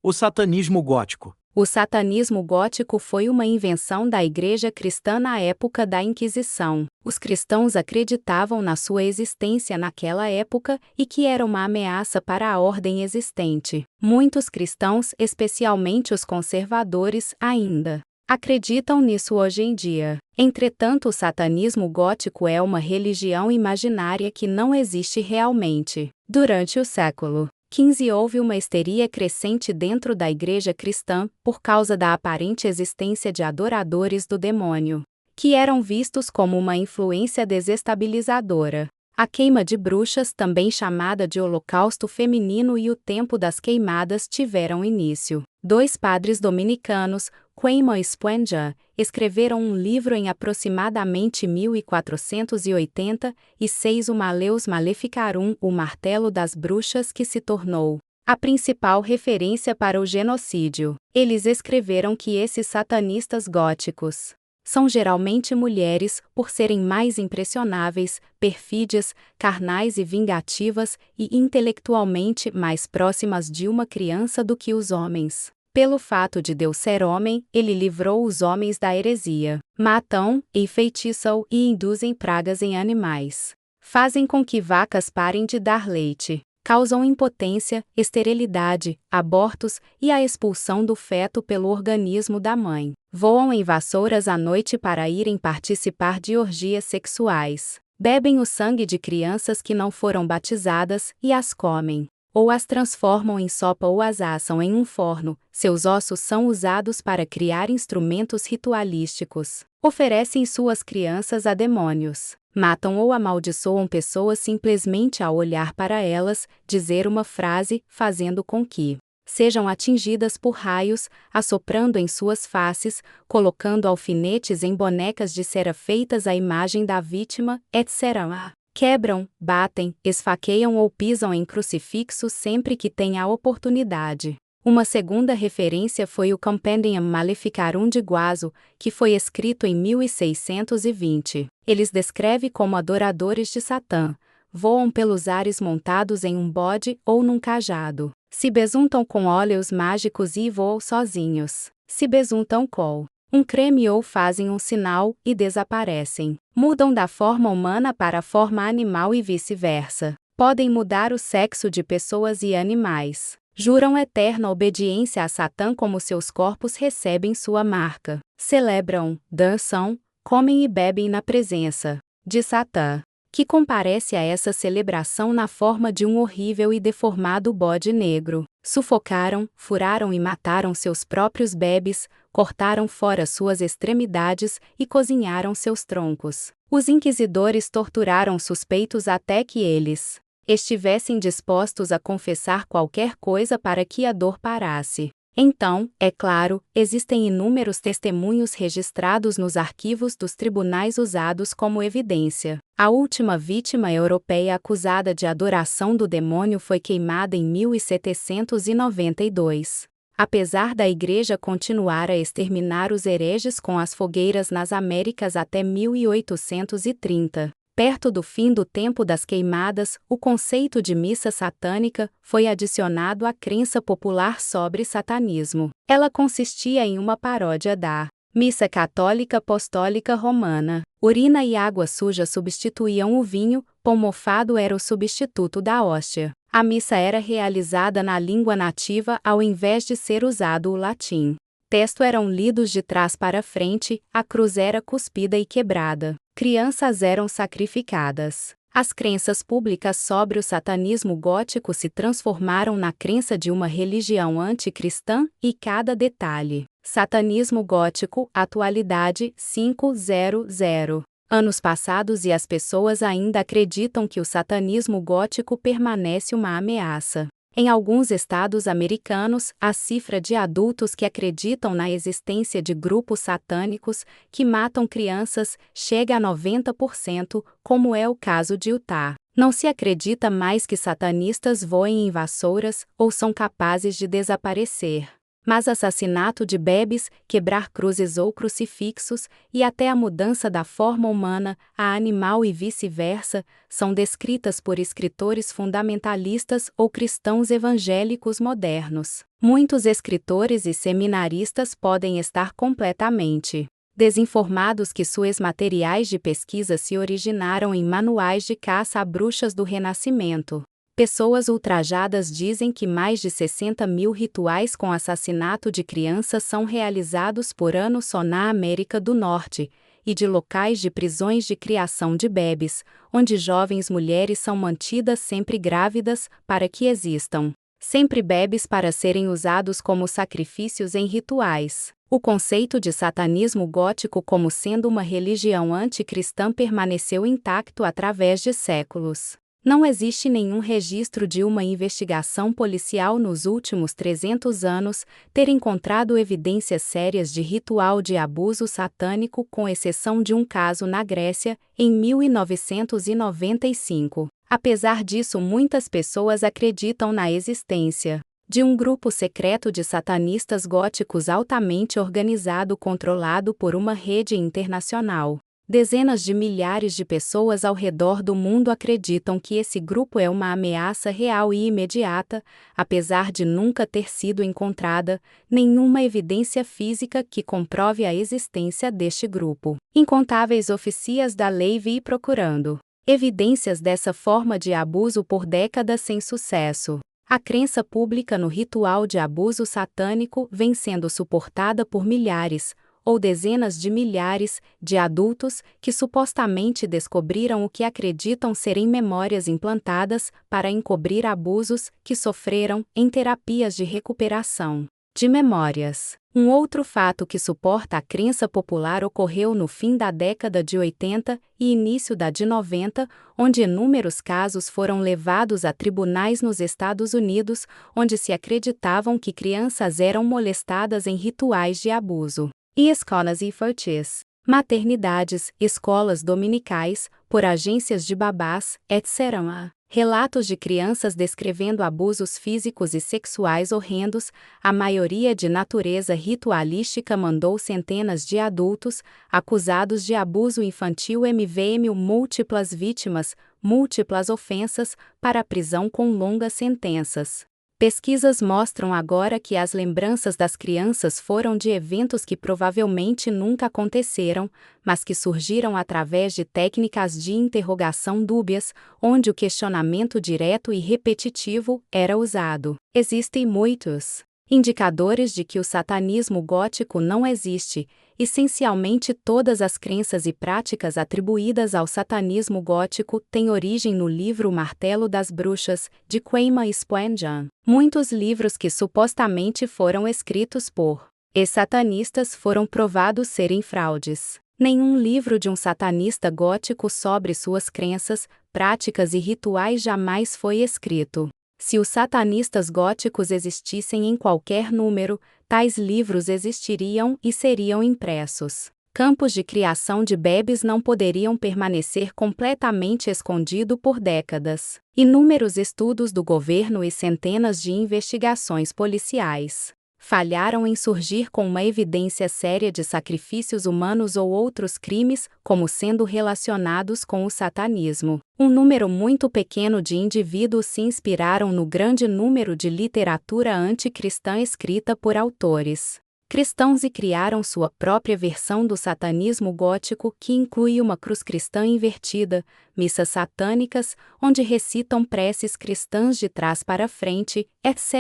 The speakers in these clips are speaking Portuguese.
O satanismo gótico. O satanismo gótico foi uma invenção da Igreja Cristã na época da Inquisição. Os cristãos acreditavam na sua existência naquela época e que era uma ameaça para a ordem existente. Muitos cristãos, especialmente os conservadores, ainda acreditam nisso hoje em dia. Entretanto, o satanismo gótico é uma religião imaginária que não existe realmente. Durante o século XV houve uma histeria crescente dentro da Igreja cristã por causa da aparente existência de adoradores do demônio, que eram vistos como uma influência desestabilizadora. A queima de bruxas, também chamada de Holocausto Feminino, e o Tempo das Queimadas tiveram início. Dois padres dominicanos, Queima e Spuenja, escreveram um livro em aproximadamente 1486, o Maleus Maleficarum, o Martelo das Bruxas, que se tornou a principal referência para o genocídio. Eles escreveram que esses satanistas góticos são geralmente mulheres, por serem mais impressionáveis, perfídias, carnais e vingativas, e intelectualmente mais próximas de uma criança do que os homens. Pelo fato de Deus ser homem, ele livrou os homens da heresia. Matam, enfeitiçam e induzem pragas em animais. Fazem com que vacas parem de dar leite. Causam impotência, esterilidade, abortos e a expulsão do feto pelo organismo da mãe. Voam em vassouras à noite para irem participar de orgias sexuais. Bebem o sangue de crianças que não foram batizadas e as comem. Ou as transformam em sopa ou as assam em um forno. Seus ossos são usados para criar instrumentos ritualísticos. Oferecem suas crianças a demônios. Matam ou amaldiçoam pessoas simplesmente ao olhar para elas, dizer uma frase, fazendo com que sejam atingidas por raios, assoprando em suas faces, colocando alfinetes em bonecas de cera feitas à imagem da vítima, etc. Quebram, batem, esfaqueiam ou pisam em crucifixos sempre que têm a oportunidade. Uma segunda referência foi o Compendium Maleficarum de Guaso, que foi escrito em 1620. Eles descreve como adoradores de Satã. Voam pelos ares montados em um bode ou num cajado. Se besuntam com óleos mágicos e voam sozinhos. Se besuntam com um creme ou fazem um sinal e desaparecem. Mudam da forma humana para a forma animal e vice-versa. Podem mudar o sexo de pessoas e animais. Juram eterna obediência a Satã como seus corpos recebem sua marca. Celebram, dançam, comem e bebem na presença de Satã, que comparece a essa celebração na forma de um horrível e deformado bode negro. Sufocaram, furaram e mataram seus próprios bebês, cortaram fora suas extremidades e cozinharam seus troncos. Os inquisidores torturaram suspeitos até que eles estivessem dispostos a confessar qualquer coisa para que a dor parasse. Então, é claro, existem inúmeros testemunhos registrados nos arquivos dos tribunais usados como evidência. A última vítima europeia acusada de adoração do demônio foi queimada em 1792. Apesar da Igreja continuar a exterminar os hereges com as fogueiras nas Américas até 1830. Perto do fim do Tempo das Queimadas, o conceito de missa satânica foi adicionado à crença popular sobre satanismo. Ela consistia em uma paródia da missa católica apostólica romana. Urina e água suja substituíam o vinho, pão mofado era o substituto da hóstia. A missa era realizada na língua nativa ao invés de ser usado o latim. Textos eram lidos de trás para frente, a cruz era cuspida e quebrada. Crianças eram sacrificadas. As crenças públicas sobre o satanismo gótico se transformaram na crença de uma religião anticristã, e cada detalhe. Satanismo gótico, atualidade, 500. Anos passados e as pessoas ainda acreditam que o satanismo gótico permanece uma ameaça. Em alguns estados americanos, a cifra de adultos que acreditam na existência de grupos satânicos que matam crianças chega a 90%, como é o caso de Utah. Não se acredita mais que satanistas voem em vassouras ou são capazes de desaparecer. Mas assassinato de bebês, quebrar cruzes ou crucifixos, e até a mudança da forma humana a animal e vice-versa, são descritas por escritores fundamentalistas ou cristãos evangélicos modernos. Muitos escritores e seminaristas podem estar completamente desinformados que suas materiais de pesquisa se originaram em manuais de caça a bruxas do Renascimento. Pessoas ultrajadas dizem que mais de 60 mil rituais com assassinato de crianças são realizados por ano só na América do Norte, e de locais de prisões de criação de bebês, onde jovens mulheres são mantidas sempre grávidas, para que existam sempre bebês para serem usados como sacrifícios em rituais. O conceito de satanismo gótico como sendo uma religião anticristã permaneceu intacto através de séculos. Não existe nenhum registro de uma investigação policial nos últimos 300 anos ter encontrado evidências sérias de ritual de abuso satânico, com exceção de um caso na Grécia, em 1995. Apesar disso, muitas pessoas acreditam na existência de um grupo secreto de satanistas góticos altamente organizado controlado por uma rede internacional. Dezenas de milhares de pessoas ao redor do mundo acreditam que esse grupo é uma ameaça real e imediata, apesar de nunca ter sido encontrada nenhuma evidência física que comprove a existência deste grupo. Incontáveis oficiais da lei vi procurando evidências dessa forma de abuso por décadas sem sucesso. A crença pública no ritual de abuso satânico vem sendo suportada por milhares, ou dezenas de milhares, de adultos que supostamente descobriram o que acreditam serem memórias implantadas para encobrir abusos que sofreram em terapias de recuperação de memórias. Um outro fato que suporta a crença popular ocorreu no fim da década de 80 e início da de 90, onde inúmeros casos foram levados a tribunais nos Estados Unidos, onde se acreditavam que crianças eram molestadas em rituais de abuso. E escolas infantis, maternidades, escolas dominicais, por agências de babás, etc. Relatos de crianças descrevendo abusos físicos e sexuais horrendos, a maioria de natureza ritualística, mandou centenas de adultos, acusados de abuso infantil MVM múltiplas vítimas, múltiplas ofensas, para a prisão com longas sentenças. Pesquisas mostram agora que as lembranças das crianças foram de eventos que provavelmente nunca aconteceram, mas que surgiram através de técnicas de interrogação dúbias, onde o questionamento direto e repetitivo era usado. Existem muitos indicadores de que o satanismo gótico não existe. Essencialmente todas as crenças e práticas atribuídas ao satanismo gótico têm origem no livro Martelo das Bruxas, de Quaima Spwanjan. Muitos livros que supostamente foram escritos por ex-satanistas foram provados serem fraudes. Nenhum livro de um satanista gótico sobre suas crenças, práticas e rituais jamais foi escrito. Se os satanistas góticos existissem em qualquer número, tais livros existiriam e seriam impressos. Campos de criação de bebês não poderiam permanecer completamente escondidos por décadas. Inúmeros estudos do governo e centenas de investigações policiais falharam em surgir com uma evidência séria de sacrifícios humanos ou outros crimes como sendo relacionados com o satanismo. Um número muito pequeno de indivíduos se inspiraram no grande número de literatura anticristã escrita por autores cristãos e criaram sua própria versão do satanismo gótico, que inclui uma cruz cristã invertida, missas satânicas, onde recitam preces cristãs de trás para frente, etc.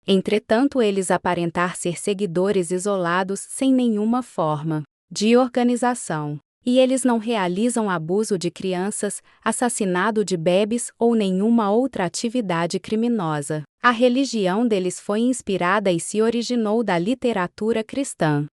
Entretanto, eles aparentar ser seguidores isolados sem nenhuma forma de organização. E eles não realizam abuso de crianças, assassinato de bebês ou nenhuma outra atividade criminosa. A religião deles foi inspirada e se originou da literatura cristã.